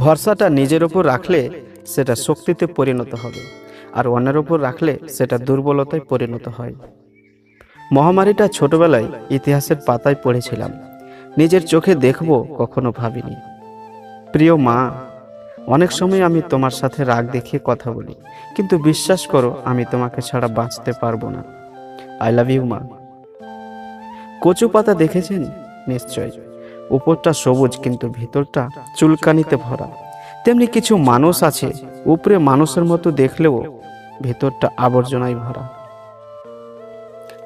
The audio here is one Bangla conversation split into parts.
ভরসাটা নিজের উপর রাখলে সেটা শক্তিতে পরিণত হবে, আর অন্যের উপর রাখলে সেটা দুর্বলতায় পরিণত হয়। মহামারীটা ছোটবেলায় ইতিহাসের পাতায় পড়েছিলাম, নিজের চোখে দেখব কখনো ভাবিনি। প্রিয় মা, অনেক সময় আমি তোমার সাথে রাগ দেখিয়ে কথা বলি, কিন্তু বিশ্বাস করো আমি তোমাকে ছাড়া বাঁচতে পারবো না। আই লাভ ইউ মা। কচু পাতা দেখেছেন নিশ্চয়, উপরটা সবুজ কিন্তু ভিতরটা চুলকানিতে ভরা। তেমনি কিছু মানুষ আছে, উপরে মানুষের মতো দেখলেও ভেতরটা আবর্জনায় ভরা।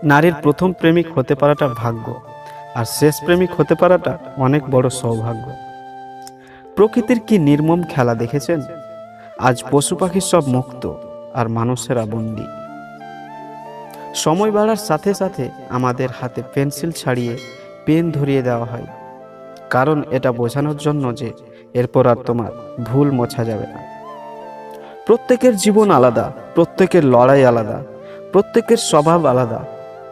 নারীর প্রথম প্রেমিক হতে পারাটা ভাগ্য, আর শেষ প্রেমিক হতে পারাটা অনেক বড় সৌভাগ্য। প্রকৃতির কি নির্মম খেলা দেখেছেন? আজ পশু পাখি সব মুক্ত, আর মানুষেরা বন্দী। সময় বাড়ার সাথে সাথে আমাদের হাতে পেন্সিল ছাড়িয়ে পেন ধরিয়ে দেওয়া হয়, কারণ এটা বোঝানোর জন্য যে এরপর আর তোমার ভুল মোছা যাবে না। প্রত্যেকের জীবন আলাদা, প্রত্যেকের লড়াই আলাদা, প্রত্যেকের স্বভাব আলাদা।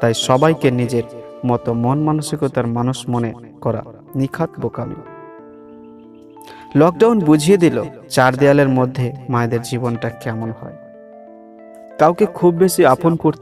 তাই সবাইকে নিজের মতো মন মানসিকতার মানুষ মনে করা নিখাত বোকামি। লকডাউন বুঝিয়ে দিল চার দেয়ালের মধ্যে মায়েদের জীবনটা কেমন হয়। কাউকে খুব বেশি আপন করতে